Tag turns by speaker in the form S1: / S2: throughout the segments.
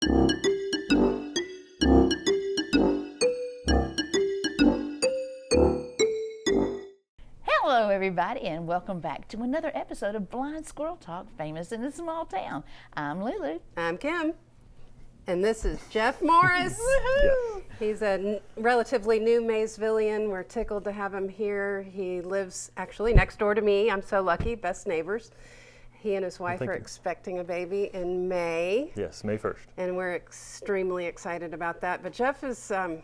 S1: Hello everybody, and welcome back to another episode of Blind Squirrel Talk, famous in a small town. I'm Lulu.
S2: I'm Kim. And this is Jeff Morris.
S1: Woohoo!
S2: He's a relatively new Maysvillian. We're tickled to have him here. He lives actually next door to me. I'm so lucky, best neighbors. He and his wife are expecting a baby in May.
S3: Yes, May 1st.
S2: And we're extremely excited about that. But Jeff is a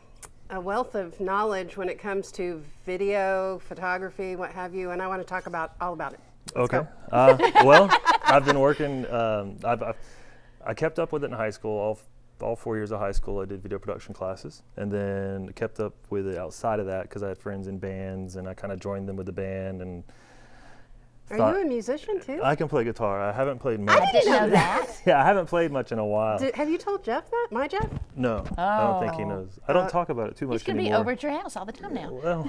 S2: wealth of knowledge when it comes to video, photography, what have you, and I want to talk all about it. Let's
S3: Okay.
S2: go.
S3: Well, I've been working, I kept up with it in high school. All 4 years of high school, I did video production classes, and then kept up with it outside of that because I had friends in bands, and I kind of joined them with the band. And
S2: Are you a musician too?
S3: I can play guitar. I haven't played much.
S1: I didn't know that.
S3: Yeah, I haven't played much in a while.
S2: Have you told Jeff that? My Jeff?
S3: No, I don't think he knows. I don't talk about it too much
S1: He's going to be
S3: anymore.
S1: over at your house all the time now.
S3: Well,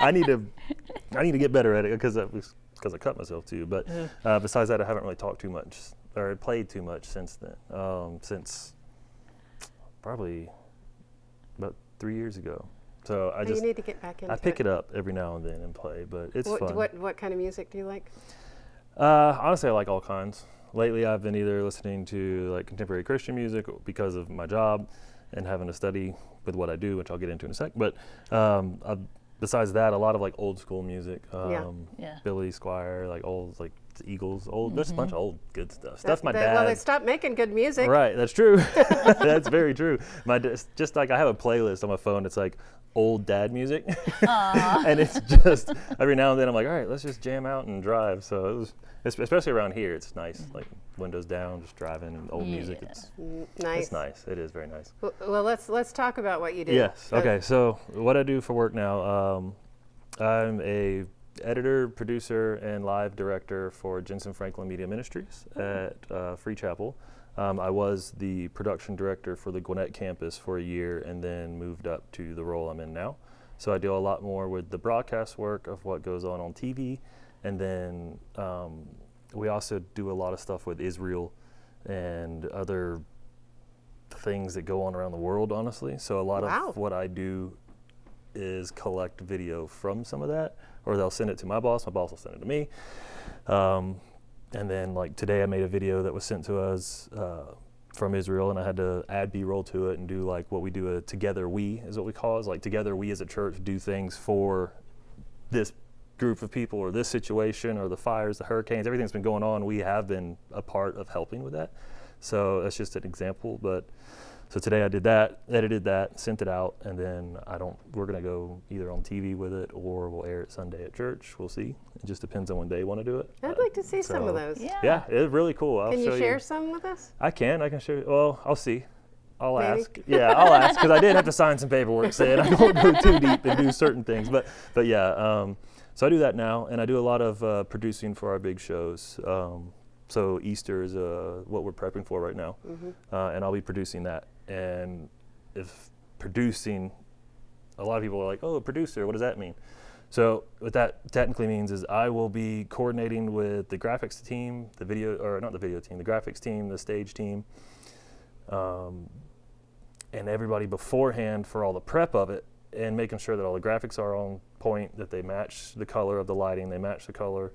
S3: I need to get better at it because I cut myself too. But besides that, I haven't really talked too much or played too much since then. Since probably about 3 years ago. So
S2: you need to get back into it.
S3: I pick it up every now and then and play, but it's fun.
S2: What kind of music do you like?
S3: Honestly, I like all kinds. Lately, I've been either listening to like contemporary Christian music because of my job and having to study with what I do, which I'll get into in a sec. But besides that, a lot of like old school music.
S1: Yeah.
S3: Billy Squire, like old, like Eagles, old. There's a bunch of old good stuff. Stuff my
S2: Well, they
S3: dad.
S2: stopped making good music.
S3: Right, that's true. That's very true. Just like I have a playlist on my phone. It's like old dad music, and it's just every now and then I'm like, all right, let's just jam out and drive. So it was, especially around here, it's nice. Like windows down, just driving and old music. It's
S2: Nice.
S3: It's nice. It is very nice.
S2: Well, let's talk about what you do.
S3: Yes. Okay. So what I do for work now, I'm a editor, producer, and live director for Jensen Media Ministries at Free Chapel. I was the production director for the Gwinnett campus for a year and then moved up to the role I'm in now. So I do a lot more with the broadcast work of what goes on TV. And then we also do a lot of stuff with Israel and other things that go on around the world, honestly. So a lot of what I do is collect video from some of that, or they'll send it to my boss will send it to me. And then like today I made a video that was sent to us from Israel, and I had to add B-roll to it and do like what we do, together we is what we call it. It's like together we as a church do things for this group of people or this situation or the fires, the hurricanes, everything that's been going on. We have been a part of helping with that. So that's just an example. But so today I did that, edited that, sent it out, and then we're going to go either on TV with it or we'll air it Sunday at church. We'll see. It just depends on when they want to do it.
S2: I'd like to see some of those.
S3: Yeah, it's really cool.
S2: Can you share some with us?
S3: I can share. Well, I'll see. I'll
S2: Maybe.
S3: ask. Yeah, I'll ask because I did have to sign some paperwork saying I don't go too deep and do certain things. But yeah, so I do that now, and I do a lot of producing for our big shows. So Easter is what we're prepping for right now, and I'll be producing that. And if producing, a lot of people are like, oh, a producer, what does that mean? So what that technically means is I will be coordinating with the graphics team, the graphics team, the stage team, and everybody beforehand for all the prep of it, and making sure that all the graphics are on point, that they match the color of the lighting, they match the color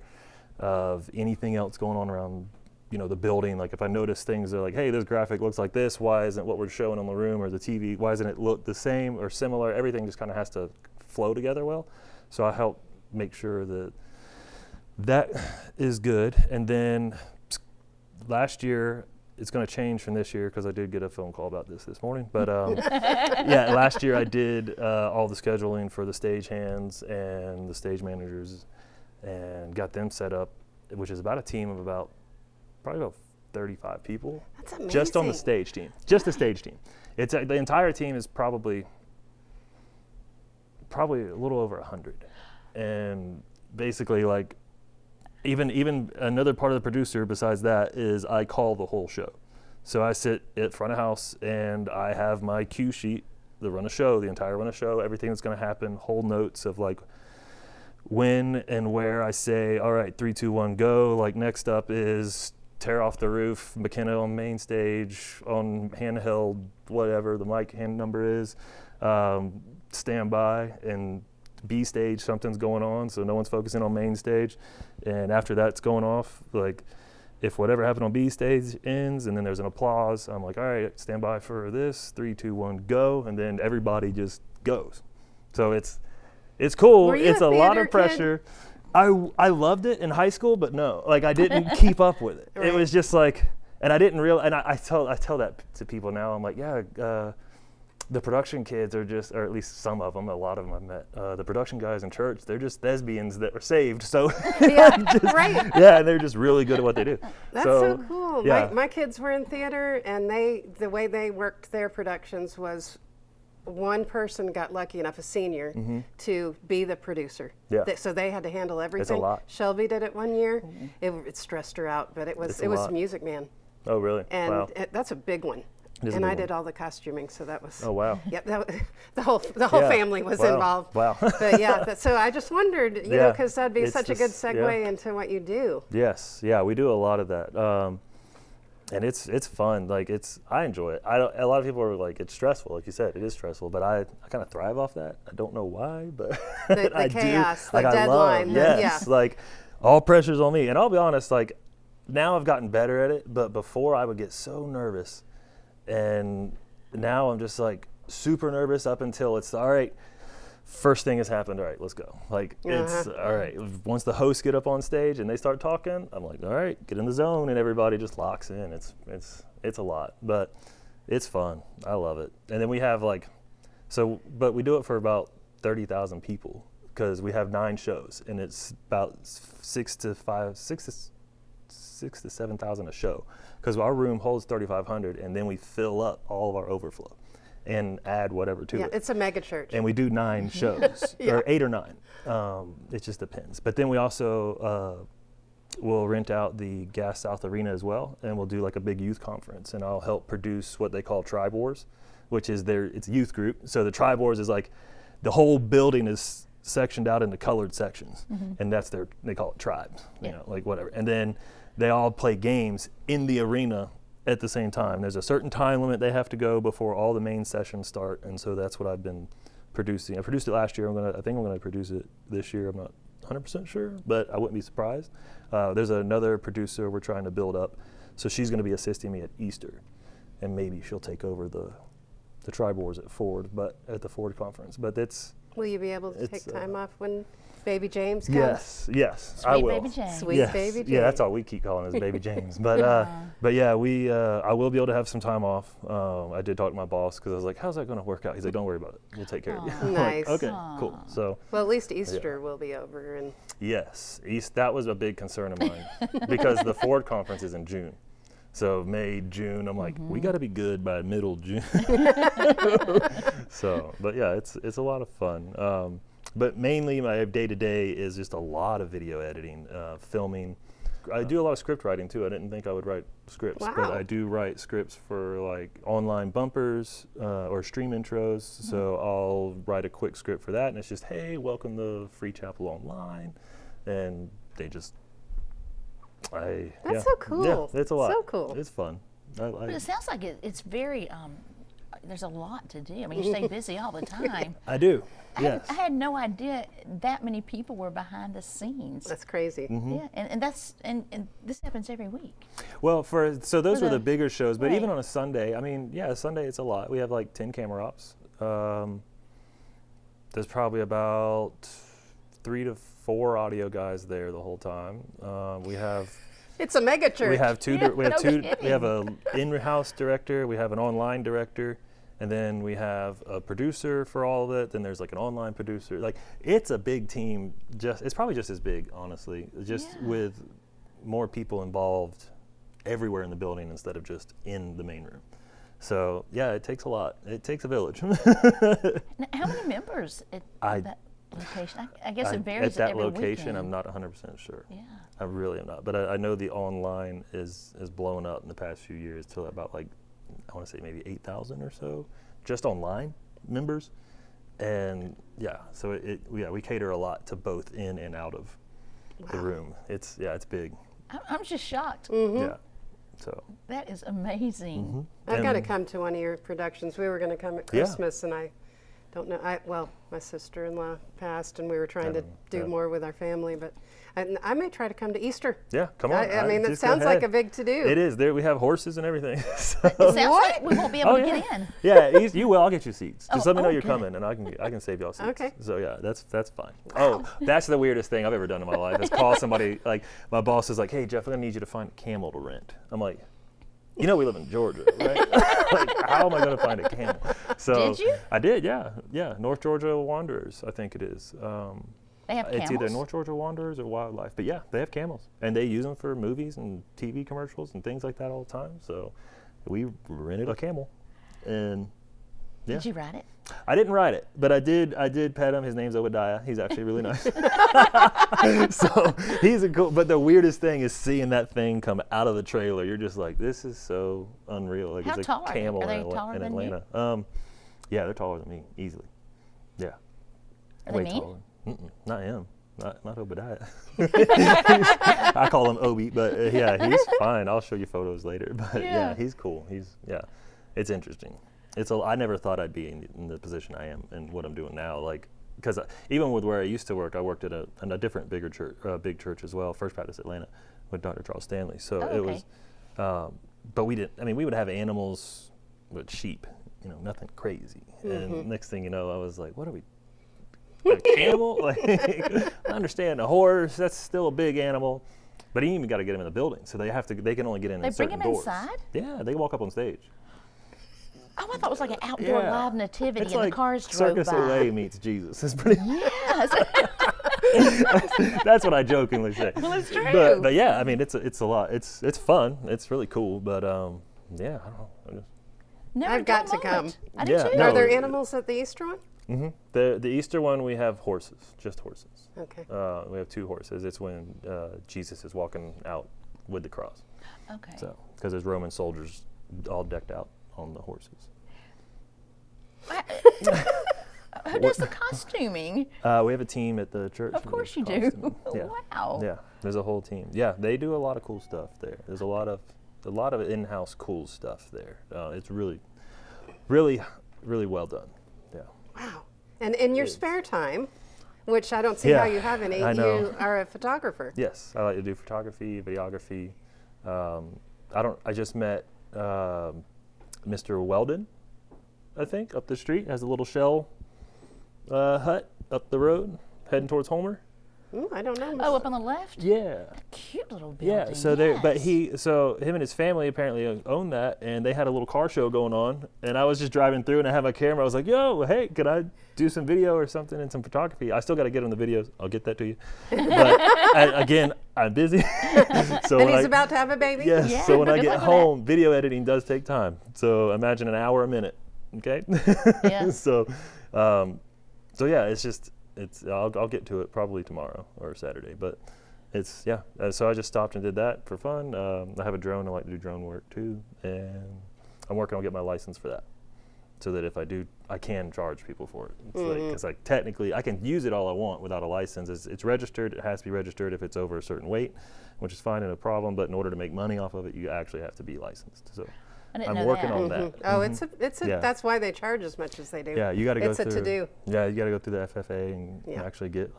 S3: of anything else going on around the building. Like if I notice things are like, hey, this graphic looks like this, why isn't what we're showing on the room or the TV, why doesn't it look the same or similar? Everything just kind of has to flow together well. So I help make sure that is good. And then last year, it's going to change from this year because I did get a phone call about this morning. But yeah, last year I did all the scheduling for the stagehands and the stage managers and got them set up, which is about a team of probably about 35 people.
S2: That's amazing.
S3: Just on the stage team. Just the stage team. It's the entire team is probably a little over 100. And basically like even another part of the producer besides that is I call the whole show. So I sit at front of house and I have my cue sheet, the entire run of show, everything that's going to happen, whole notes of like when and where I say, all right, 3, 2, 1, go. Like next up is tear off the roof, McKenna on main stage, on handheld, whatever the mic hand number is, stand by, and B stage, something's going on, so no one's focusing on main stage. And after that's going off, like, if whatever happened on B stage ends and then there's an applause, I'm like, all right, stand by for this, 3, 2, 1, go, and then everybody just goes. So it's cool. It's a lot of pressure. I loved it in high school, but no, like, I didn't keep up with it. Right. It was just like, and I didn't realize, and I tell that to people now. I'm like, yeah, the production kids are just, or at least some of them, a lot of them I've met, the production guys in church, they're just thespians that were saved. So
S2: yeah, right.
S3: Yeah, and they're just really good at what they do.
S2: That's so cool.
S3: Yeah.
S2: My kids were in theater, and the way they worked their productions was one person got lucky enough, a senior, to be the producer.
S3: Yeah.
S2: So they had to handle everything.
S3: It's a lot.
S2: Shelby did it one year. It stressed her out, but it was Music Man.
S3: Oh, really?
S2: And
S3: wow.
S2: That's a big one. And I did all the costuming, so that was.
S3: Oh, wow.
S2: Yep, the whole family was involved.
S3: Wow.
S2: But yeah, so I just wondered, you know, because that'd be such a good segue into what you do.
S3: Yes, yeah, we do a lot of that, and it's fun. Like, I enjoy it. A lot of people are like, it's stressful, like you said, it is stressful. But I kind of thrive off that. I don't know why, but
S2: the
S3: I
S2: chaos,
S3: do. Like,
S2: the deadline.
S3: Like, all pressure's on me. And I'll be honest, like, now I've gotten better at it, but before I would get so nervous. And now I'm just like super nervous up until it's all right. First thing has happened. All right, let's go. Like, it's all right. Once the hosts get up on stage and they start talking, I'm like, all right, get in the zone, and everybody just locks in. It's a lot, but it's fun. I love it. And then we have but we do it for about 30,000 people because we have 9 shows, and it's about 6,000 to 7,000 a show. Because our room holds 3,500, and then we fill up all of our overflow and add whatever to it.
S2: Yeah, it's a mega church.
S3: And we do 9 shows, or 8 or 9. It just depends. But then we also will rent out the Gas South Arena as well, and we'll do like a big youth conference, and I'll help produce what they call Tribe Wars, which is it's a youth group. So the Tribe Wars is like the whole building is sectioned out into colored sections, and they call it tribes, you know, like whatever. And then they all play games in the arena at the same time. There's a certain time limit they have to go before all the main sessions start, and so that's what I've been producing. I produced it last year. I think I'm gonna produce it this year. I'm not 100% sure, but I wouldn't be surprised. There's another producer we're trying to build up, so she's gonna be assisting me at Easter, and maybe she'll take over the Tribe Wars at the Ford conference. But
S2: Will you be able to take time off when baby James comes?
S3: Yes,
S1: Sweet
S3: I will.
S1: Baby James.
S2: Sweet baby James.
S3: Yeah, that's all we keep calling is baby James. But yeah, I will be able to have some time off. I did talk to my boss because I was like, how's that going to work out? He's like, don't worry about it. We'll take care of you. I'm
S2: nice.
S3: like, okay, cool. So.
S2: Well, at least Easter will be over. And
S3: yes, that was a big concern of mine because the Ford conference is in June. So May, June, I'm like, we got to be good by middle June. So, but yeah, it's a lot of fun. But mainly my day-to-day is just a lot of video editing, filming. I do a lot of script writing too. I didn't think I would write scripts, but I do write scripts for like online bumpers or stream intros. So I'll write a quick script for that, and it's just, hey, welcome to Free Chapel Online, and they just.
S2: That's so cool.
S3: Yeah, it's a lot.
S2: So cool.
S3: It's fun.
S1: But it sounds like it's very, there's a lot to do. I mean, you stay busy all the time.
S3: I do, yes.
S1: I had no idea that many people were behind the scenes.
S2: That's crazy.
S1: Yeah, and this happens every week.
S3: Well, so those were the bigger shows, but
S1: right.
S3: even on a Sunday, I mean, Sunday it's a lot. We have like 10 camera ops. There's probably about 3 to 4 audio guys there the whole time. We have.
S2: It's a mega church.
S3: We have two.
S1: Yeah,
S3: we have
S1: no
S3: two.
S1: kidding.
S3: We have a in-house director. We have an online director, and then we have a producer for all of it. Then there's like an online producer. Like, it's a big team. It's probably just as big, honestly. Just with more people involved everywhere in the building instead of just in the main room. So yeah, it takes a lot. It takes a village.
S1: Now, how many members at that location? I guess it varies
S3: at that
S1: every
S3: location.
S1: weekend.
S3: I'm not 100% sure.
S1: Yeah.
S3: I really am not. But I know the online is blown up in the past few years to about like, I want to say maybe 8,000 or so, just online members. And yeah, so we cater a lot to both in and out of the room. It's big.
S1: I'm just shocked.
S2: Mm-hmm.
S3: Yeah. So
S1: That is amazing.
S2: I've got to come to one of your productions. We were going to come at Christmas, and I don't know. Well, my sister-in-law passed, and we were trying to do more with our family, but I may try to come to Easter.
S3: Yeah, come on.
S2: I mean, it sounds like a big to-do.
S3: It is. There we have horses and everything. So.
S1: It sounds like we won't be able to get in.
S3: Yeah, you will. I'll get you seats. Just let me know you're
S1: good.
S3: coming, and I can save y'all seats.
S2: Okay.
S3: So yeah, that's fine. Oh, that's the weirdest thing I've ever done in my life is call somebody, like my boss is like, hey Jeff, I'm gonna need you to find a camel to rent. I'm like, we live in Georgia, right? Like, how am I gonna find a camel? So
S1: Did you?
S3: I did, yeah. North Georgia Wanderers, I think it is.
S1: They have camels?
S3: It's either North Georgia Wanderers or Wildlife, but yeah, they have camels, and they use them for movies and TV commercials and things like that all the time. So we rented a camel, and yeah.
S1: Did you ride it?
S3: I didn't ride it, but I did pet him. His name's Obadiah. He's actually really nice. So he's a cool. But the weirdest thing is seeing that thing come out of the trailer. You're just like, this is so unreal. Like
S1: How
S3: it's
S1: tall
S3: a
S1: are they?
S3: camel
S1: Are they
S3: in
S1: taller than you?
S3: Atlanta. Yeah, they're taller than me easily. Yeah.
S1: Are they mean?
S3: Taller. Not him. Not Obadiah. I call him Obi, but yeah, he's fine. I'll show you photos later. But yeah, he's cool. It's interesting. I never thought I'd be in the position I am and what I'm doing now. Like, because even with where I used to work, I worked at a different big church as well, First Baptist Atlanta, with Dr. Charles Stanley. So it was, but we didn't. I mean, we would have animals with sheep, nothing crazy. And next thing you know, I was like, what are we? A camel? Like, I understand a horse. That's still a big animal, but you even got to get them in the building. So they can only get in.
S1: They bring
S3: certain
S1: them
S3: doors.
S1: inside?
S3: Yeah, they walk up on stage.
S1: Oh, I thought it was like an outdoor live nativity
S3: it's
S1: and
S3: like
S1: the cars drove
S3: Circus
S1: by.
S3: Soleil meets Jesus. It's pretty.
S1: Yes.
S3: That's what I jokingly say.
S1: Well, it's true.
S3: But yeah, I mean, it's a lot. It's fun. It's really cool. But yeah, I don't know.
S1: Never
S2: I've got
S1: dull
S2: to come.
S1: moment. I do
S3: Yeah,
S1: too.
S3: no.
S2: Are there animals at the Easter one?
S3: Mm-hmm. The Easter one, we have horses, just horses.
S2: Okay.
S3: We have 2 horses. It's when Jesus is walking out with the cross.
S1: Okay.
S3: So, because there's Roman soldiers all decked out on the horses.
S1: Who does the costuming?
S3: We have a team at the church.
S1: Of
S3: who
S1: course
S3: does
S1: you do.
S3: costuming. Yeah.
S1: Wow.
S3: Yeah, there's a whole team. Yeah, they do a lot of cool stuff there. There's a lot of in-house cool stuff there. It's really, really, really well done. Yeah.
S2: Wow. And in your spare time, which I don't see how you have any,
S3: I know.
S2: you are a photographer.
S3: Yes, I like to do photography, videography. I just met Mr. Weldon, I think, up the street. Has a little shell hut up the road, heading towards Homer.
S2: Ooh, I don't know.
S1: Oh, up on the left?
S3: Yeah.
S1: Cute little building.
S3: Yeah, so him and his family apparently own that, and they had a little car show going on, and I was just driving through, and I had my camera. I was like, yo, hey, can I do some video or something and some photography? I still got to get on the videos. I'll get that to you. But again, I'm busy. So
S2: and he's about to have a baby?
S3: Yes,
S1: Yeah,
S3: so when I
S1: good
S3: get
S1: luck with
S3: home, video editing does take time. So imagine an hour a minute, okay?
S1: Yeah.
S3: So yeah, I'll get to it probably tomorrow or Saturday, but so I just stopped and did that for fun. I have a drone. I like to do drone work too, and I'm working on getting my license for that, so that if I do, I can charge people for it. It's because technically I can use it all I want without a license. It's registered. It has to be registered if it's over a certain weight, which is fine and no problem. But in order to make money off of it, you actually have to be licensed. So
S1: I didn't
S3: I'm
S1: know
S3: working
S1: that.
S3: on that.
S2: Oh, it's a.
S3: Yeah.
S2: That's why they charge as much as they do.
S3: Yeah, you got to go
S2: It's
S3: through.
S2: a to-do.
S3: Yeah, you got to go through the FFA and
S2: Yeah.
S3: actually get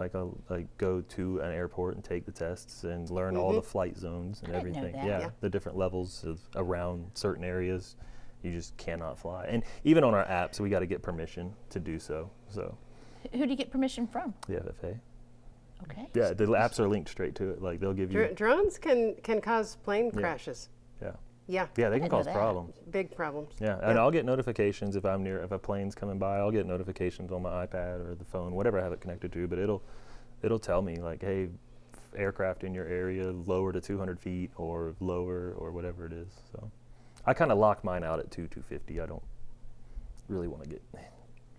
S3: go to an airport and take the tests and learn all the flight zones and
S1: I didn't know
S3: everything.
S1: that.
S2: Yeah.
S3: The different levels around certain areas, you just cannot fly. And even on our apps, we got to get permission to do so. So
S1: Who do you get permission from?
S3: the FFA.
S1: Okay.
S3: Yeah, the apps are linked straight to it. Like they'll give you.
S2: Drones can cause plane crashes.
S3: Yeah.
S2: Yeah.
S3: Yeah, they can
S1: didn't know
S3: cause
S1: that.
S3: problems.
S2: Big problems.
S3: Yeah, and I'll get notifications if a plane's coming by. I'll get notifications on my iPad or the phone, whatever I have it connected to. But it'll tell me like, hey, aircraft in your area lower to 200 feet or lower or whatever it is. So I kind of lock mine out at 250. I don't really want to get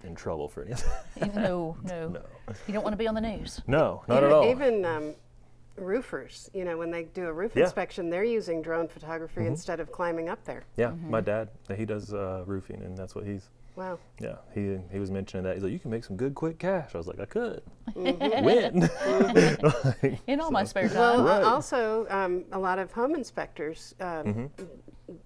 S3: in trouble for anything.
S1: No. You don't want to be on the news.
S3: No, not at all.
S2: Even roofers. You know, when they do a roof
S3: Yeah.
S2: inspection, they're using drone photography instead of climbing up there.
S3: Yeah, my dad, he does roofing, and that's what he's.
S2: Wow.
S3: Yeah, he was mentioning that. He's like, you can make some good, quick cash. I was like, I could.
S2: Mm-hmm.
S3: When?
S1: In all my spare time.
S2: Well,
S3: Right.
S2: also, a lot of home inspectors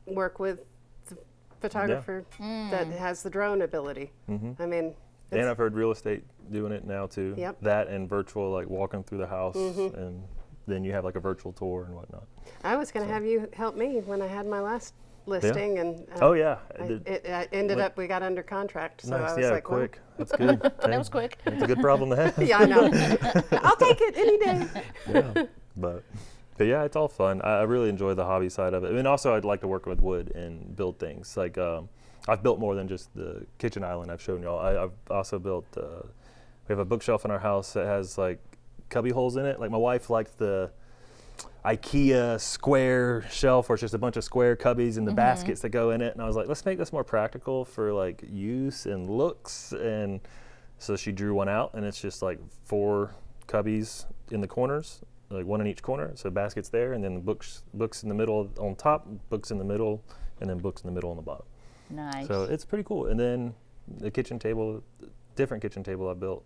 S2: work with the photographer that has the drone ability. I mean,
S3: And I've heard real estate doing it now too.
S2: Yep.
S3: That and virtual, like walking through the house, and then you have like a virtual tour and whatnot.
S2: I was going to have you help me when I had my last listing, and
S3: Oh yeah.
S2: it ended up we got under contract. So
S3: Nice.
S2: I was
S3: Yeah,
S2: like,
S3: quick. That's good.
S1: That was quick.
S3: It's a good problem to have.
S2: well, yeah, I know. I'll take it any day.
S3: Yeah. But yeah, it's all fun. I really enjoy the hobby side of it. And also, I'd like to work with wood and build things. Like I've built more than just the kitchen island I've shown y'all. I've also built. We have a bookshelf in our house that has like cubby holes in it. Like my wife liked the IKEA square shelf where it's just a bunch of square cubbies and the baskets that go in it. And I was like, let's make this more practical for like use and looks. And so she drew one out, and it's just like 4 cubbies in the corners, like one in each corner. So baskets there, and then books in the middle on top, books in the middle, and then books in the middle on the bottom.
S1: Nice.
S3: So it's pretty cool. And then the kitchen table, different kitchen table I built,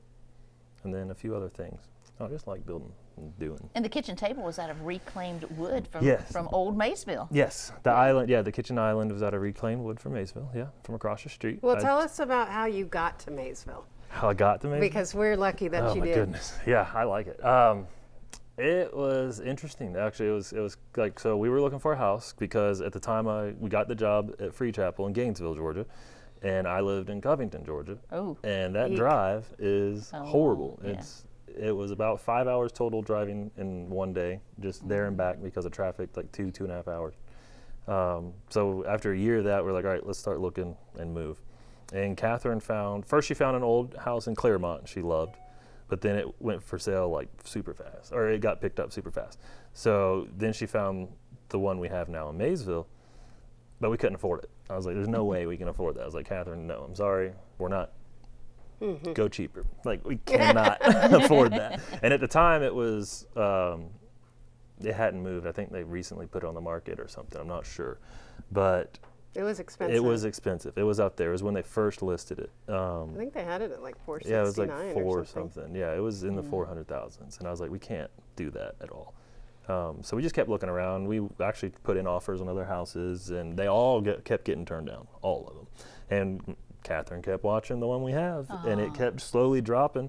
S3: and then a few other things. I just like building and doing.
S1: And the kitchen table was out of reclaimed wood from
S3: Yes.
S1: from old Maysville.
S3: Yes, the island. Yeah, the kitchen island was out of reclaimed wood from Maysville. Yeah, from across the street.
S2: Well, tell us about how you got to Maysville,
S3: how I got to Maysville.
S2: because we're lucky that
S3: Oh
S2: you
S3: my
S2: did.
S3: goodness. Yeah, I like it. It was interesting. Actually, it was like, so we were looking for a house because at the time we got the job at Free Chapel in Gainesville, Georgia, and I lived in Covington, Georgia.
S1: Oh.
S3: And that
S2: Eek.
S3: drive is horrible.
S1: yeah.
S3: It was about 5 hours total driving in one day, just there and back because of traffic, like 2.5 hours. So after a year of that, we're like, all right, let's start looking and move. And Catherine she found an old house in Claremont she loved, but then it went for sale like super fast, or it got picked up super fast. So then she found the one we have now in Maysville, but we couldn't afford it. I was like, there's no way we can afford that. I was like, Catherine, no, I'm sorry, we're not. Go cheaper. Like, we cannot afford that. And at the time, it was, it hadn't moved. I think they recently put it on the market or something. I'm not sure. But
S2: It was expensive.
S3: it was expensive. It was up there. It was when they first listed it.
S2: I think they had it at like $469
S3: Yeah, it was like
S2: or
S3: four
S2: something.
S3: something. Yeah, it was in the 400,000s. And I was like, we can't do that at all. So we just kept looking around. We actually put in offers on other houses, and they all kept getting turned down, all of them. And Catherine kept watching the one we have, and it kept slowly dropping.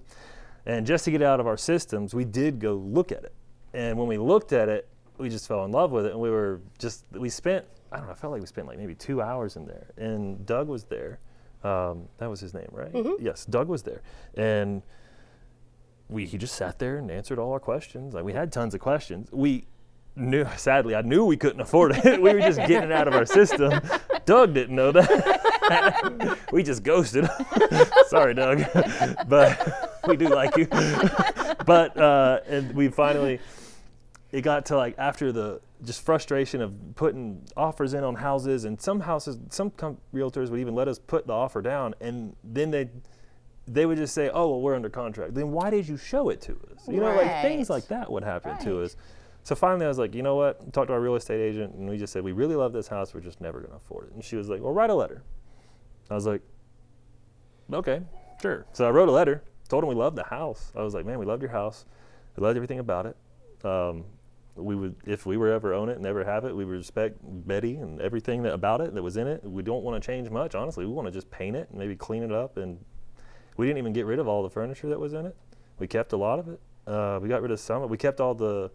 S3: And just to get it out of our systems, we did go look at it. And when we looked at it, we just fell in love with it. And we spent, I don't know, I felt like we spent like maybe 2 hours in there. And Doug was there. That was his name, right? Yes, Doug was there. And he just sat there and answered all our questions. Like, we had tons of questions. Sadly, I knew we couldn't afford it. We were just getting it out of our system. Doug didn't know that. We just ghosted. Sorry, Doug. But we do like you. But, and we finally, it got to like after the just frustration of putting offers in on houses, and some realtors would even let us put the offer down, and then they would just say, oh, well, we're under contract. Then why did you show it to us? You know, like things like that would happen to us. So finally I was like, you know what? Talked to our real estate agent, and we just said, we really love this house. We're just never going to afford it. And she was like, well, write a letter. I was like, okay, sure. So I wrote a letter, told them we loved the house. I was like, man, we loved your house. We loved everything about it. We would, if we were ever own it and ever have it, we would respect Betty and everything about it that was in it. We don't want to change much, honestly. We want to just paint it and maybe clean it up. And we didn't even get rid of all the furniture that was in it. We kept a lot of it. We got rid of some. We kept all the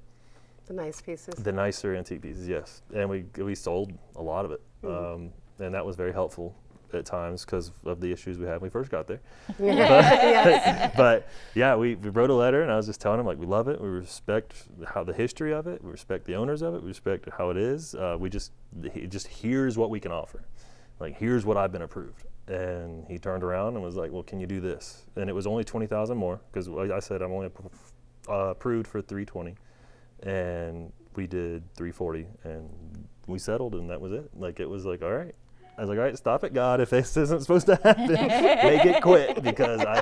S2: nice pieces.
S3: The nicer antique pieces, yes. And we sold a lot of it. And that was very helpful at times because of the issues we had when we first got there. But yeah, we wrote a letter, and I was just telling him, like, we love it. We respect the history of it. We respect the owners of it. We respect how it is. Here's what we can offer. Like, here's what I've been approved. And he turned around and was like, well, can you do this? And it was only $20,000 more because I said I'm only approved for $320, and we did $340, and we settled, and that was it. Like, it was like, all right. I was like, all right, stop it, God. If this isn't supposed to happen, make it quick, because I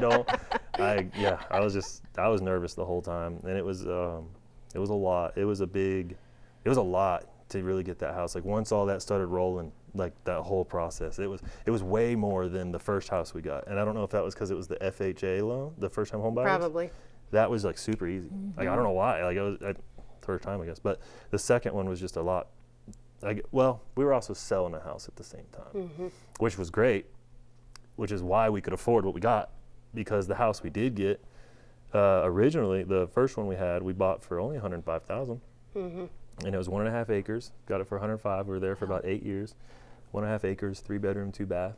S3: was nervous the whole time. And it was It was a lot. It was a lot to really get that house. Like once all that started rolling, like that whole process, it was way more than the first house we got. And I don't know if that was because it was the FHA loan, the first time home buyers.
S2: Probably.
S3: That was like super easy. Like I don't know why. Like it was third time I guess, but the second one was just a lot. Like well, we were also selling a house at the same time, which was great, which is why we could afford what we got, because the house we did get originally, the first one we had, we bought for only $105,000. And it was 1.5 acres. Got it for 105. We were there for about 8 years. 1.5 acres, 3 bedroom, 2 bath,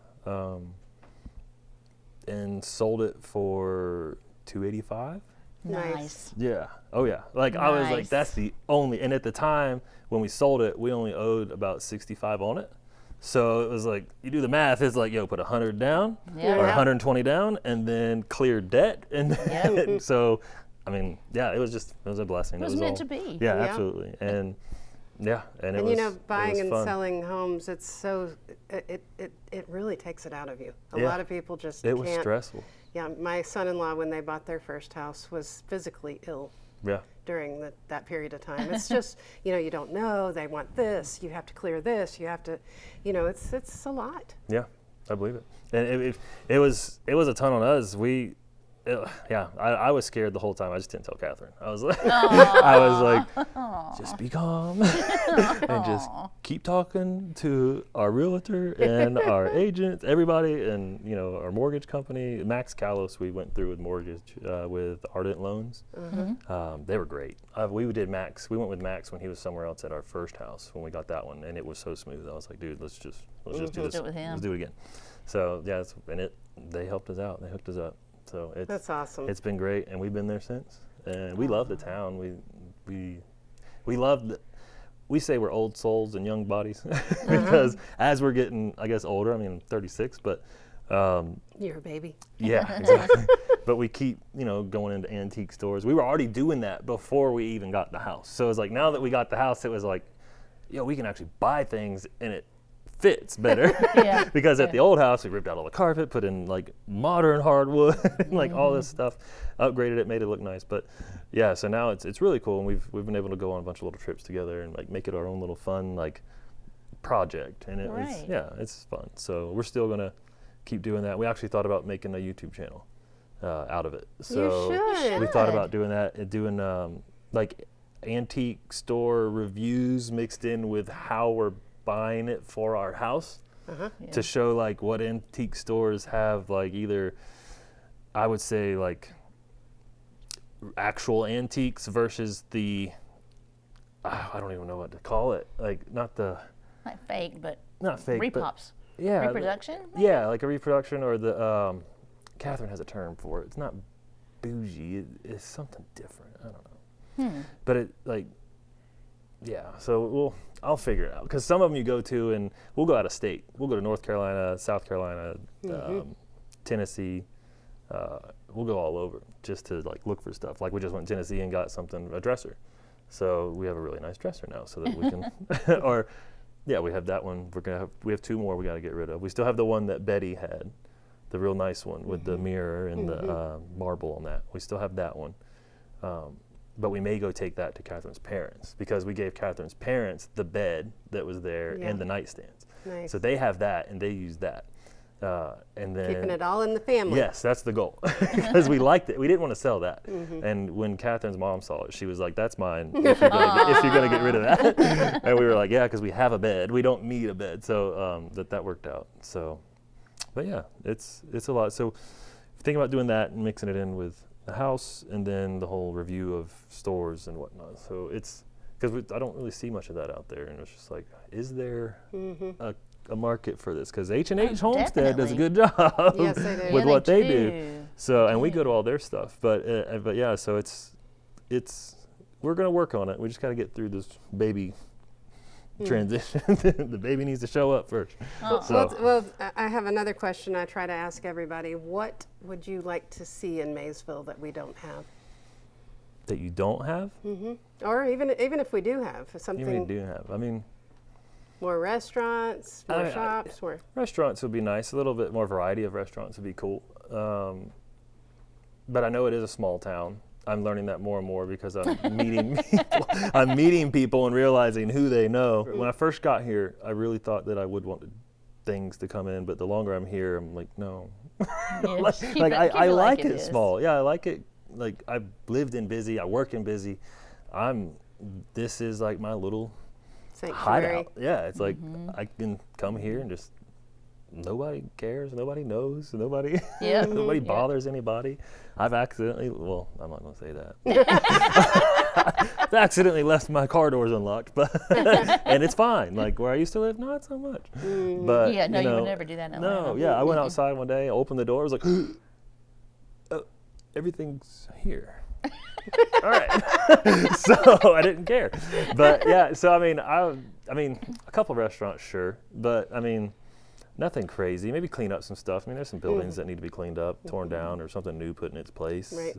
S3: and sold it for $285.
S1: Nice.
S3: Yeah. Oh yeah. Like I was like, that's the only. And at the time when we sold it, we only owed about 65 on it. So it was like, you do the math. It's like, yo, put 100 down or 120 down, and then clear debt, and so. I mean, yeah, it was a blessing.
S1: It was meant to be.
S3: Yeah, absolutely. And and it was.
S2: And you know, buying and
S3: fun.
S2: selling homes, it's so it really takes it out of you. A lot of people just
S3: It
S2: can't.
S3: was stressful.
S2: Yeah, my son-in-law, when they bought their first house, was physically ill.
S3: Yeah.
S2: During that period of time, it's just you don't know. They want this. You have to clear this. You have to, it's a lot.
S3: Yeah, I believe it. And it was a ton on us. I was scared the whole time. I just didn't tell Catherine. I was like, just be calm and just keep talking to our realtor and our agents, everybody, and our mortgage company, Max Callos. We went through with mortgage with Ardent Loans. They were great. We went with Max when he was somewhere else at our first house when we got that one, and it was so smooth. I was like, dude, let's just do this.
S1: Do it with him.
S3: Let's do it again. So they helped us out. They hooked us up. So
S2: that's awesome.
S3: It's been great, and we've been there since. And we love the town. We love we say we're old souls and young bodies because as we're getting, I guess, older. I mean, I'm 36, but
S2: you're a baby.
S3: Yeah, exactly. But we keep, going into antique stores. We were already doing that before we even got the house. So it's like now that we got the house, it was like, we can actually buy things and it fits better. Because at the old house we ripped out all the carpet, put in like modern hardwood, like all this stuff, upgraded it, made it look nice. But so now it's really cool, and we've been able to go on a bunch of little trips together and like make it our own little fun like project, and it's fun. So we're still gonna keep doing that. We actually thought about making a YouTube channel out of it. So
S2: you should.
S3: we thought about doing that and doing like antique store reviews mixed in with how we're buying it for our house to show like what antique stores have, like either I would say like actual antiques versus the I don't even know what to call it, like not fake
S1: but
S3: repops,
S1: reproduction,
S3: like a reproduction, or the Catherine has a term for it. It's not bougie, it's something different. I don't know. But it like so I'll figure it out, because some of them you go to and we'll go out of state. We'll go to North Carolina, South Carolina, Tennessee. We'll go all over just to like look for stuff. Like we just went to Tennessee and got a dresser. So we have a really nice dresser now, so that we can we have that one. We have 2 more we got to get rid of. We still have the one that Betty had, the real nice one with the mirror and the marble on that. We still have that one. But we may go take that to Catherine's parents, because we gave Catherine's parents the bed that was there and the nightstands.
S2: Nice.
S3: So they have that and they use that. And then
S2: keeping it all in the family.
S3: Yes, that's the goal, because we liked it. We didn't want to sell that. And when Catherine's mom saw it, she was like, "That's mine. If you're gonna get rid of that." And we were like, "Yeah, because we have a bed. We don't need a bed." So that worked out. So, but it's a lot. So thinking about doing that and mixing it in with the house, and then the whole review of stores and whatnot. So it's because I don't really see much of that out there, and it's just like, is there a market for this? Because H&H Homestead does a good job
S2: yes, they do.
S3: with what they do. So, and we go to all their stuff, but so it's we're gonna work on it. We just got to get through this baby transition. The baby needs to show up first.
S2: Well, I have another question I try to ask everybody. What would you like to see in Maysville that we don't have?
S3: That you don't have?
S2: Or even if we do have something.
S3: Even if you do have. I mean,
S2: more restaurants, more shops, more.
S3: Restaurants would be nice. A little bit more variety of restaurants would be cool. But I know it is a small town, I'm learning that more and more because I'm meeting people. I'm meeting people and realizing who they know. When I first got here, I really thought that I would want things to come in, but the longer I'm here, I'm like, no. I like it small. Yeah, I like it. Like, I've lived in busy. I work in busy. This is like my little hideout. Yeah, it's like I can come here and just nobody cares, nobody knows, nobody bothers anybody. I've accidentally, well, I'm not going to say that. I've accidentally left my car doors unlocked, but and it's fine. Like where I used to live, not so much. But
S1: you would never do that in Atlanta.
S3: No, yeah, I went outside one day, opened the door, I was like, oh, everything's here. All right. So I didn't care. But yeah, so I mean, a couple of restaurants, sure, but I mean, nothing crazy. Maybe clean up some stuff. I mean, there's some buildings that need to be cleaned up, torn down, or something new put in its place.
S2: Right.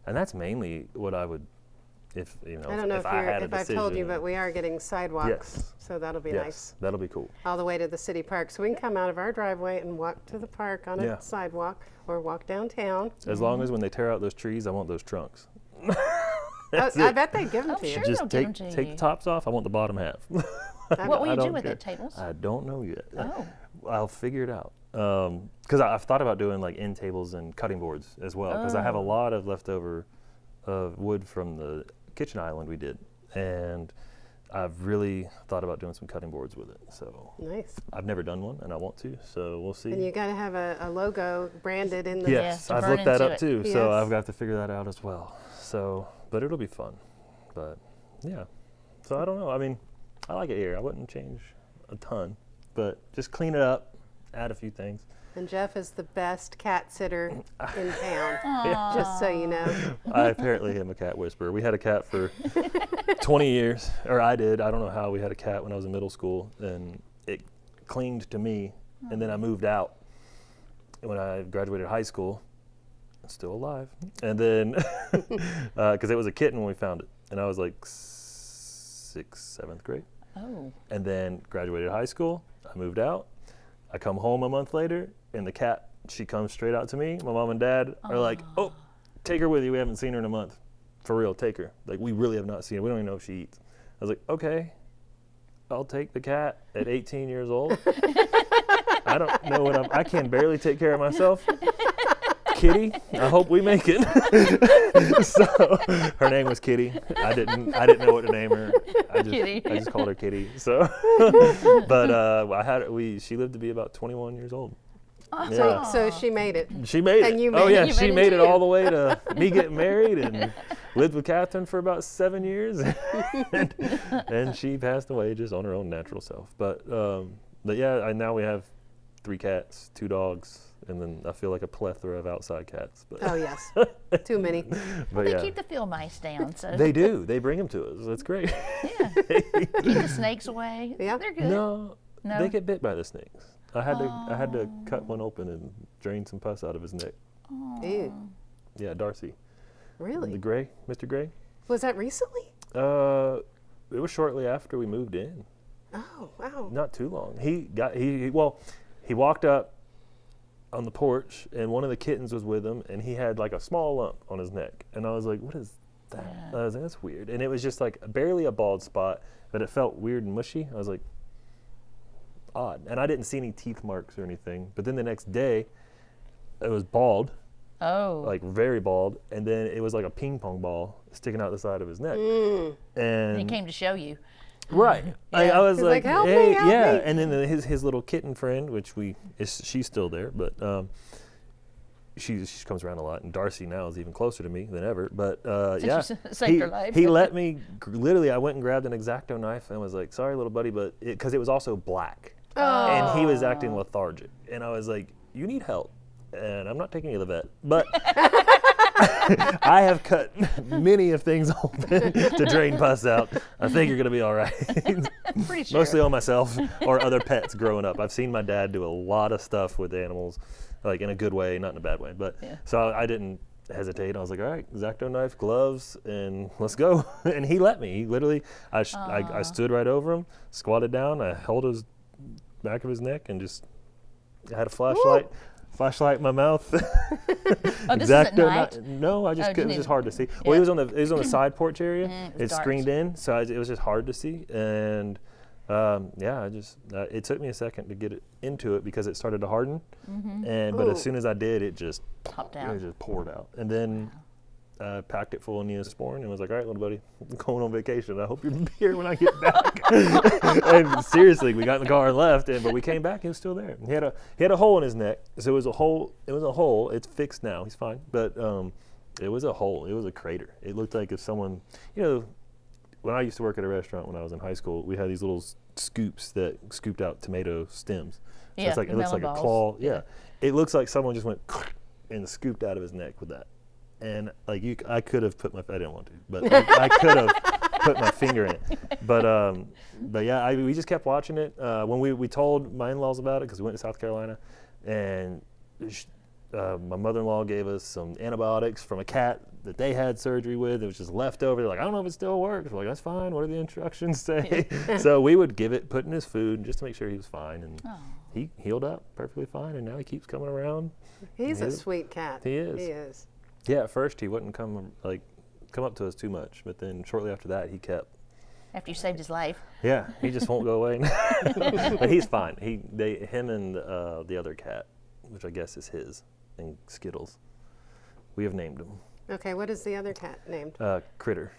S3: And that's mainly what I would, if I
S2: don't know
S3: if I had a
S2: if I've
S3: decision.
S2: told you, but we are getting sidewalks, so that'll be nice.
S3: That'll be cool.
S2: All the way to the city park, so we can come out of our driveway and walk to the park on a sidewalk, or walk downtown.
S3: As long as when they tear out those trees, I want those trunks.
S2: I bet they give them to you.
S1: Sure
S3: Just
S1: they'll give
S3: take
S1: 'em to you.
S3: the tops off. I want the bottom half.
S1: What will you do with
S3: care.
S1: it? Tables?
S3: I don't know yet.
S1: Oh.
S3: I'll figure it out. Because I've thought about doing like end tables and cutting boards as well. Because I have a lot of leftover wood from the kitchen island we did, and I've really thought about doing some cutting boards with it. So
S2: nice.
S3: I've never done one, and I want to. So we'll see.
S2: And you got to have a logo branded in the.
S3: Yes,
S1: to
S3: I've
S1: burn
S3: looked that
S1: into
S3: up
S1: it.
S3: too.
S2: Yes.
S3: So I've got to figure that out as well. So, but it'll be fun. But yeah. So I don't know. I mean, I like it here. I wouldn't change a ton, but just clean it up, add a few things.
S2: And Jeff is the best cat sitter in town, just so you know.
S3: I apparently am a cat whisperer. We had a cat for 20 years, or I did. I don't know how. We had a cat when I was in middle school, and it clinged to me, and then I moved out. When I graduated high school, it's still alive. And then, because it was a kitten when we found it, and I was like 6th, 7th grade.
S1: Oh.
S3: And then graduated high school, I moved out. I come home a month later, and the cat, she comes straight out to me. My mom and dad are like, oh, take her with you. We haven't seen her in a month. For real, take her. Like, we really have not seen her. We don't even know if she eats. I was like, okay, I'll take the cat at 18 years old. I don't know what I can barely take care of myself. Kitty, I hope we make it. So her name was Kitty. I didn't know what to name her. I just called her Kitty. So, but she lived to be about 21 years old.
S2: Yeah. So she made it.
S3: She made it.
S2: And you
S3: oh
S2: made
S3: yeah,
S2: it.
S3: she made it
S1: too.
S3: all the way to me getting married and lived with Catherine for about 7 years, and she passed away just on her own natural self. But yeah, now we have 3 cats, 2 dogs. And then I feel like a plethora of outside cats. But
S2: Oh yes, too many.
S3: But
S1: They
S3: yeah,
S1: keep the field mice down, so
S3: they do. They bring them to us. That's great.
S1: yeah. Keep the snakes away.
S2: Yeah.
S1: They're good.
S3: No,
S1: No?
S3: they get bit by the snakes. I had to cut one open and drain some pus out of his neck.
S2: Ew.
S3: Yeah, Darcy, the
S2: Really?
S3: gray, Mr. Gray.
S2: Was that recently?
S3: It was shortly after we moved in.
S2: Oh wow.
S3: Not too long. He walked up on the porch, and one of the kittens was with him, and he had like a small lump on his neck, and I was like, what is that?
S1: Yeah.
S3: I was like, that's weird. And it was just like barely a bald spot, but it felt weird and mushy. I was like, odd. And I didn't see any teeth marks or anything, but then the next day it was bald,
S1: Oh.
S3: like very bald, and then it was like a ping pong ball sticking out the side of his neck.
S1: And
S3: And
S1: he came to show you.
S3: right. I was
S2: He's
S3: like,
S2: like, "Help me,
S3: hey,
S2: help
S3: yeah.
S2: me."
S3: And then his little kitten friend, which she's still there, but she comes around a lot. And Darcy now is even closer to me than ever. But yeah,
S1: Since you saved her life.
S3: he let me literally. I went and grabbed an X-Acto knife and was like, sorry, little buddy, but because it was also black, and he was acting lethargic, and I was like, you need help, and I'm not taking you to the vet, but. I have cut many of things open to drain pus out. I think you're going to be all right.
S1: Pretty sure.
S3: Mostly on myself or other pets growing up. I've seen my dad do a lot of stuff with animals, like in a good way, not in a bad way. But so I didn't hesitate. I was like, all right, X-Acto knife, gloves, and let's go. And he let me. He literally, I stood right over him, squatted down, I held his back of his neck, and just had a flashlight. flashlight in my mouth.
S1: Oh, this is at night?
S3: No, I just
S1: Oh,
S3: couldn't. It was
S1: didn't
S3: just hard to see. Well,
S1: Yeah.
S3: it was on the side porch area.
S1: It's dark.
S3: screened in, so it was just hard to see. And it took me a second to get it into it because it started to harden. But as soon as I did, it just
S1: Popped out.
S3: It just poured out. And then packed it full of Neosporin and was like, all right, little buddy, I'm going on vacation. I hope you'll be here when I get back. And seriously, we got in the car and left, but we came back, he was still there. He had a hole in his neck, so it was a hole. It's fixed now, he's fine. But it was a hole, it was a crater. It looked like if someone, when I used to work at a restaurant when I was in high school, we had these little scoops that scooped out tomato stems. So
S1: Yeah,
S3: it looks like
S1: melon
S3: a claw. Yeah. It looks like someone just went and scooped out of his neck with that. And I could have put I didn't want to, but I could have put my finger in it. But yeah, we just kept watching it. When we told my in-laws about it, because we went to South Carolina, and my mother-in-law gave us some antibiotics from a cat that they had surgery with. It was just left over. They're like, I don't know if it still works. We're like, that's fine. What do the instructions say? So we would put in his food just to make sure he was fine. And he healed up perfectly fine. And now he keeps coming around.
S2: He's a sweet cat.
S3: He is.
S2: He is.
S3: Yeah, at first he wouldn't come up to us too much. But then shortly after that, he kept.
S1: After you saved his life.
S3: Yeah, he just won't go away. But he's fine. Him and the other cat, which I guess is his, and Skittles. We have named him.
S2: Okay, what is the other cat named?
S3: Critter.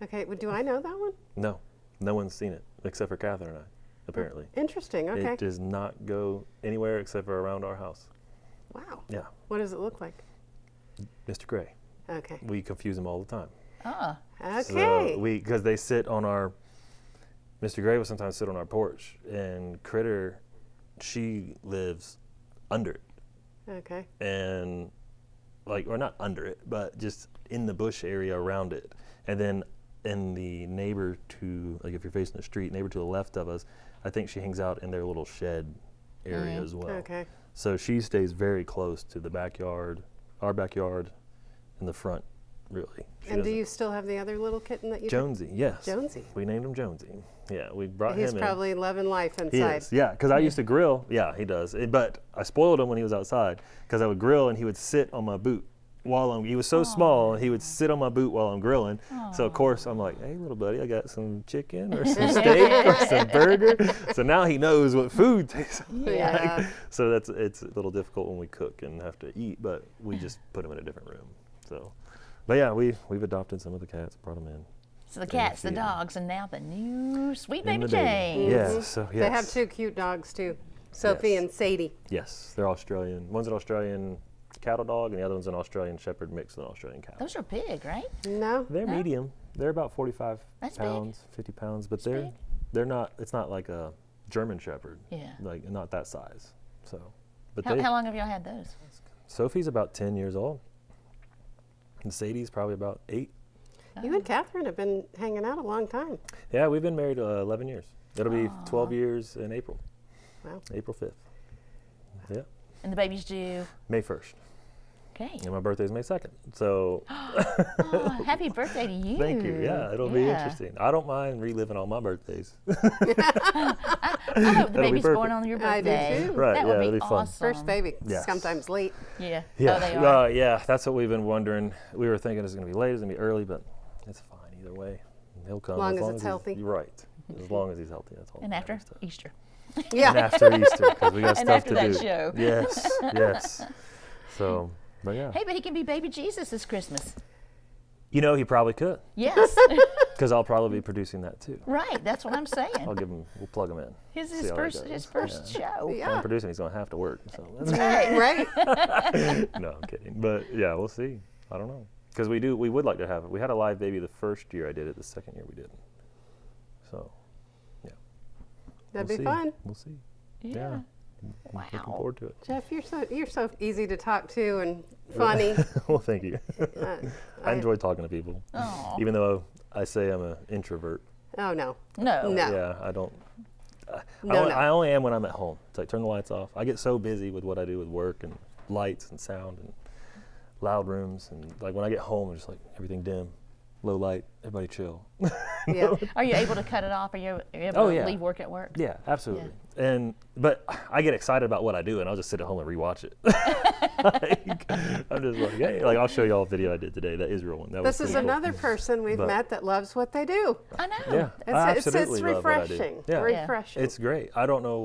S2: Okay, well, do I know that one?
S3: No one's seen it except for Catherine and I, apparently.
S2: Interesting, okay.
S3: It does not go anywhere except for around our house.
S2: Wow.
S3: Yeah.
S2: What does it look like?
S3: Mr. Gray.
S2: Okay.
S3: We confuse him all the time.
S1: Oh.
S2: Okay.
S3: So because they sit on Mr. Gray will sometimes sit on our porch, and Critter, she lives under it.
S2: Okay.
S3: And or not under it, but just in the bush area around it. And then in the neighbor to, if you're facing the street, neighbor to the left of us, I think she hangs out in their little shed area as well.
S2: Okay.
S3: So she stays very close to the backyard, our backyard, in the front, really.
S2: And do you still have the other little kitten that you
S3: Jonesy, yes.
S2: Jonesy.
S3: We named him Jonesy. Yeah, we brought him in.
S2: He's probably loving life
S3: He
S2: inside.
S3: is, yeah, because I used to grill. Yeah, he does. But I spoiled him when he was outside because I would grill and he would sit on my boot he was so small, he would sit on my boot while I'm grilling. So of course I'm like, hey little buddy, I got some chicken or some steak or some burger. So now he knows what food tastes like. So it's a little difficult when we cook and have to eat, but we just put him in a different room. So, but yeah, we've adopted some of the cats, brought them in.
S1: So the cats, the dogs, and now the new sweet
S3: And
S1: baby
S3: the baby.
S1: Jane.
S3: Yeah, so yes.
S2: They have two cute dogs too, Sophie and Sadie.
S3: Yes, they're Australian. One's an Australian cattle dog, and the other one's an Australian shepherd mixed with an Australian cow.
S1: Those are big, right?
S2: No.
S3: They're medium. They're about 45
S1: That's
S3: pounds, 50 pounds, but
S1: big.
S3: they're not. It's not like a German shepherd.
S1: Yeah.
S3: Not that size. So, but
S1: How long have y'all had those?
S3: Sophie's about 10 years old, and Sadie's probably about 8.
S2: You and Catherine have been hanging out a long time.
S3: Yeah, we've been married 11 years. It'll be 12 years in April.
S2: Wow.
S3: April 5th. Yeah.
S1: And the baby's due.
S3: May 1st.
S1: Okay.
S3: And my birthday's May 2nd. So
S1: Oh, happy birthday to you.
S3: thank you. Yeah, it'll be interesting. I don't mind reliving all my birthdays.
S1: I hope the
S3: be
S1: baby's born
S3: perfect.
S1: on your
S2: I do
S1: birthday.
S2: too.
S3: Right,
S1: That
S3: yeah,
S1: would
S3: it'll
S1: be
S3: be fun.
S1: awesome.
S2: First baby,
S3: Yes.
S2: sometimes late.
S1: Yeah.
S3: Yeah.
S1: Oh, they are.
S3: Yeah, that's what we've been wondering. We were thinking it's going to be late, it's going to be early, but it's fine either way. He'll come
S2: Long
S3: as
S2: as
S3: long
S2: it's
S3: as
S2: healthy.
S3: You're right. As long as he's healthy, that's all.
S1: And
S3: that
S1: after
S3: matters to us.
S1: Easter.
S2: Yeah.
S3: And after Easter, because we got
S1: And
S3: stuff
S1: after
S3: to
S1: that
S3: do.
S1: show.
S3: Yes, yes. So, but yeah.
S1: Hey, but he can be baby Jesus this Christmas.
S3: He probably could,
S1: Yes.
S3: because I'll probably be producing that too.
S1: Right. That's what I'm saying.
S3: We'll plug him in.
S1: His
S3: See how that goes.
S1: his first show.
S3: I'm
S2: Yeah.
S3: producing, he's going to have to work. So that's
S1: Right.
S2: Right.
S3: No, I'm kidding. But yeah, we'll see. I don't know. Because we would like to have it. We had a live baby the first year I did it, the second year we didn't. So, yeah.
S2: That'd
S3: We'll
S2: be
S3: see.
S2: fun.
S3: We'll see.
S1: Yeah.
S3: I'm looking
S1: Wow.
S3: forward to it.
S2: Jeff, you're so easy to talk to and funny.
S3: Well, thank you.
S2: Uh,
S3: I enjoy talking to people.
S1: Oh.
S3: Even though I say I'm an introvert.
S2: Oh no.
S1: No.
S2: No.
S3: Yeah, I don't.
S2: No.
S3: I only am when I'm at home. It's like turn the lights off. I get so busy with what I do with work and lights and sound and loud rooms, and like when I get home, it's just like everything dim. low light, everybody chill.
S2: Yeah.
S1: Are you able to cut it off? Are you able
S3: Oh,
S1: to
S3: yeah.
S1: leave work at work?
S3: Yeah, absolutely. But I get excited about what I do, and I'll just sit at home and rewatch it. I'm just like, hey, like I'll show y'all a video I did today, that Israel one. That was
S2: This is
S3: pretty cool.
S2: another person we've met that loves what they do.
S1: I know.
S3: Yeah, I
S2: It's
S3: absolutely love what I do.
S2: refreshing.
S3: Yeah.
S2: Refreshing.
S3: It's great. I don't know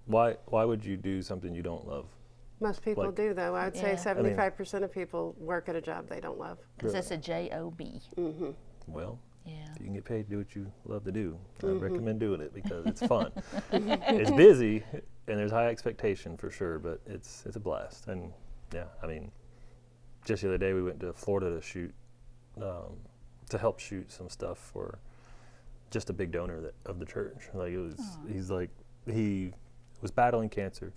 S3: why would you do something you don't love?
S2: Most people
S3: like-
S2: do, though. I would say
S1: Yeah.
S2: 75% of people work at a job they don't love.
S1: Because that's a job.
S3: Well,
S1: Yeah.
S3: you can get paid to do what you love to do. I recommend doing it because it's fun. It's busy and there's high expectation for sure, but it's a blast. And yeah, I mean, just the other day we went to Florida to shoot, to help shoot some stuff for just a big donor of the church. Like it was, he was battling cancer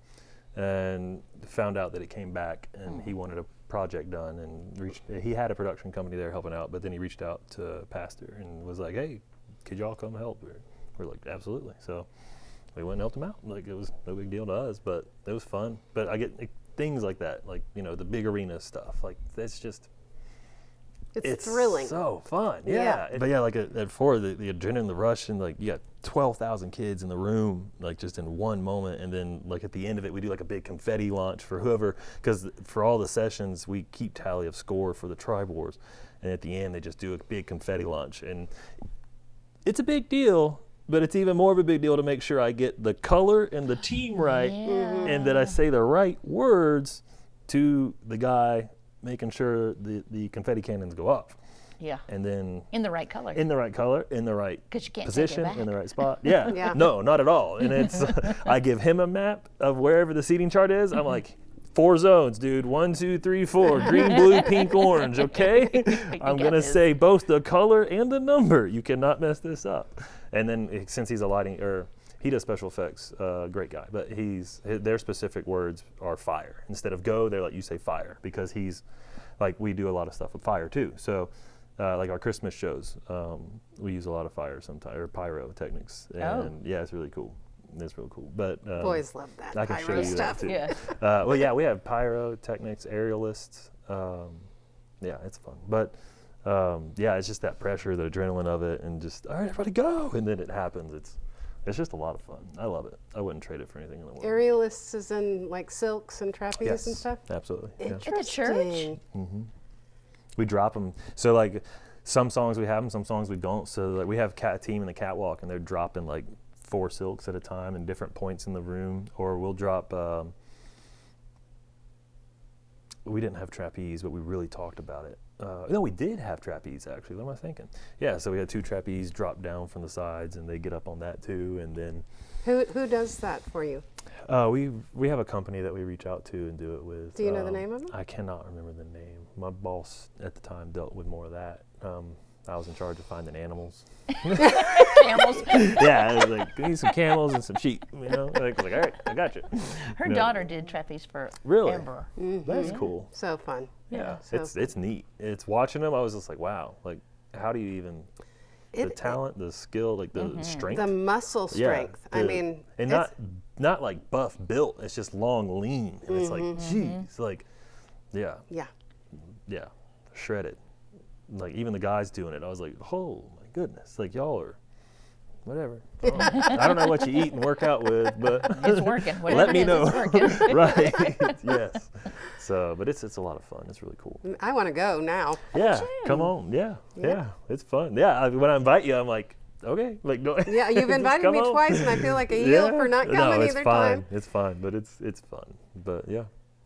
S3: and found out that it came back, and he wanted a project done, and he had a production company there helping out, but then he reached out to a pastor and was like, hey, could y'all come help? We're like, absolutely. So we went and helped him out. Like it was no big deal to us, but it was fun. But I get things like that, like, you know, the big arena stuff, like that's just,
S2: It's thrilling.
S3: So fun,
S2: Yeah.
S3: But yeah, like at 4, the adrenaline, the rush, and like you got 12,000 kids in the room, like just in one moment, and then like at the end of it, we do like a big confetti launch for whoever, because for all the sessions we keep tally of score for the tribe wars, and at the end they just do a big confetti launch, and it's a big deal. But it's even more of a big deal to make sure I get the color and the team right, and that I say the right words to the guy making sure the confetti cannons go off.
S1: Yeah.
S3: And then
S1: In the right color.
S3: in the right color, in the right
S1: 'Cause you can't take it
S3: position,
S1: back.
S3: in the right spot. Yeah.
S2: Yeah.
S3: No, not at all. And it's I give him a map of wherever the seating chart is. I'm like, 4 zones, dude. 1, 2, 3, 4. Green, blue, pink, orange. Okay. I'm
S1: got
S3: gonna
S1: this.
S3: say both the color and the number. You cannot mess this up. And then since he's a lighting, or he does special effects, great guy. But their specific words are fire. Instead of go, they're like, you say fire, because he's like, we do a lot of stuff with fire too. So like our Christmas shows, we use a lot of fire sometimes, or pyrotechnics. And yeah, it's really cool. It's real cool. But
S2: Boys love that
S3: I can show
S2: pyro
S3: you
S2: stuff.
S3: that too.
S1: Yeah.
S3: Well, yeah, we have pyrotechnics, aerialists. Yeah, it's fun. But yeah, it's just that pressure, the adrenaline of it, and just, all right, everybody go. And then it happens. It's just a lot of fun. I love it. I wouldn't trade it for anything in the world.
S2: Aerialists is in like silks and trapeze
S3: Yes,
S2: and stuff?
S3: absolutely. Yeah.
S1: At the church?
S2: Interesting.
S3: We drop them. So like some songs we have them, some songs we don't. So like we have a team in the catwalk, and they're dropping like 4 silks at a time in different points in the room. Or we'll drop, we didn't have trapeze, but we really talked about it. No, we did have trapeze, actually. What am I thinking? Yeah, so we had 2 trapeze drop down from the sides, and they get up on that too. And then
S2: Who does that for you?
S3: we have a company that we reach out to and do it with.
S2: Do you know the name of them?
S3: I cannot remember the name. My boss at the time dealt with more of that. I was in charge of finding animals.
S1: Camels.
S3: Yeah, it was like, we need some camels and some sheep, you know? Like, all right, I got you.
S1: Her
S3: No.
S1: daughter did trapeze for
S3: Really?
S1: Amber.
S3: That's cool.
S2: So fun.
S3: Yeah,
S2: So
S3: it's neat. It's watching them, I was just like, wow, like, how do you even, the talent, the skill, like the strength?
S2: The muscle strength. I mean,
S3: and
S2: it's-
S3: not like buff built, it's just long, lean. And it's like, geez, like, yeah, shredded. Like, even the guys doing it, I was like, oh my goodness, like, y'all are, whatever. I don't know what you eat and work out with, but
S1: It's working. Whatever
S3: let me
S1: it is,
S3: know.
S1: it's working.
S3: Right, yes. So, but it's a lot of fun. It's really cool.
S2: I want to go now.
S3: Yeah, come on. Yeah, it's fun. Yeah, when I invite you, I'm like, okay, like no.
S2: Yeah, you've
S3: just
S2: invited
S3: come
S2: me
S3: on.
S2: twice, and I feel like a heel for not
S3: No,
S2: coming
S3: it's
S2: either
S3: fine.
S2: time.
S3: It's fine, but it's fun. But yeah,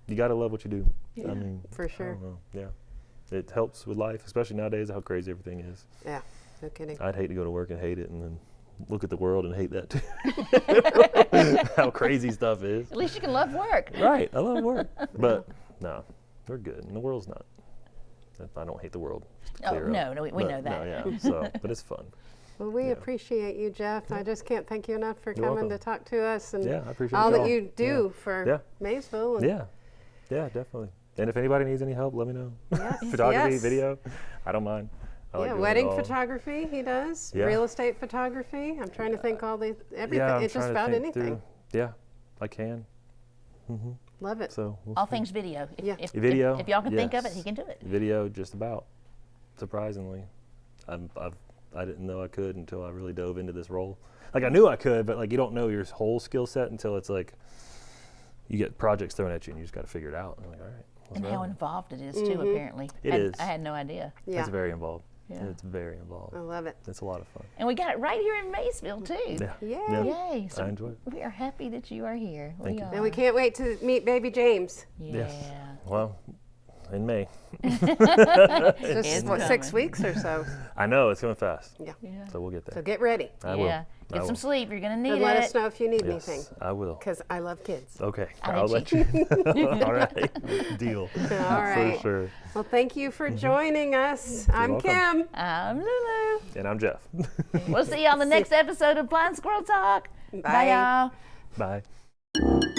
S3: you got to love what you do.
S2: Yeah,
S3: I mean,
S2: for sure.
S3: I don't know. Yeah, it helps with life, especially nowadays, how crazy everything is.
S2: Yeah, no kidding.
S3: I'd hate to go to work and hate it, and then look at the world and hate that too. How crazy stuff is.
S1: At least you can love work.
S3: Right, I love work, but no, we're good, and the world's not. I don't hate the world. Just to
S1: Oh,
S3: clear
S1: no,
S3: up.
S1: no, we
S3: But
S1: know that.
S3: No, yeah. So, but it's fun.
S2: Well, we
S3: Yeah.
S2: appreciate you, Jeff. I just can't thank you enough for
S3: You're
S2: coming
S3: welcome.
S2: to talk to us and
S3: Yeah, I appreciate
S2: all
S3: y'all.
S2: that you do
S3: Yeah.
S2: for
S3: Yeah.
S2: Maysville. And
S3: Yeah, definitely. And if anybody needs any help, let me know.
S2: Yes,
S3: Photography,
S2: yes.
S3: video, I don't mind. I like
S2: Yeah,
S3: doing it
S2: wedding
S3: all.
S2: photography he does.
S3: Yeah.
S2: Real estate photography. I'm trying to think everything.
S3: Yeah, I'm
S2: it's just
S3: trying to
S2: about
S3: think
S2: anything.
S3: through- Yeah, I can.
S2: Love it.
S3: So we'll
S1: All
S3: see.
S1: things video.
S2: Yeah.
S1: If,
S3: Video,
S1: if y'all can think of it,
S3: yes.
S1: he can do it.
S3: Video, just about. Surprisingly, I didn't know I could until I really dove into this role. Like I knew I could, but like you don't know your whole skill set until it's like you get projects thrown at you and you just got to figure it out. And I'm like, all right.
S1: And how involved it is too, apparently.
S3: It is.
S1: I had no idea.
S2: Yeah.
S3: It's very involved.
S1: Yeah.
S3: It's very involved.
S2: I love it.
S3: It's a lot of fun.
S1: And we got it right here in Maysville too.
S3: Yeah.
S2: Yay.
S1: Yay. So
S3: I enjoy it.
S1: we are happy that you are here.
S3: Thank you.
S2: And we can't wait to meet baby James.
S1: Yeah.
S3: Well, in May.
S2: Just what, 6 weeks or so.
S3: I know, it's going fast.
S2: Yeah.
S1: Yeah.
S3: So we'll get
S2: So
S3: there.
S2: get ready.
S3: I
S1: Yeah.
S3: will.
S1: Get
S3: I
S1: some
S3: will.
S1: sleep. You're going to need
S2: And
S1: it.
S2: let us know if you need
S3: Yes,
S2: anything.
S3: I will.
S2: Because I love kids.
S3: Okay,
S1: I
S3: I'll
S1: let
S3: let you. All right, deal.
S2: All right.
S3: For sure.
S2: Well, thank you for joining us. I'm
S3: welcome.
S2: Kim.
S1: I'm Lulu.
S3: And I'm Jeff.
S1: We'll see you on the next episode of Blind Squirrel Talk.
S2: Bye.
S1: Bye y'all.
S3: Bye.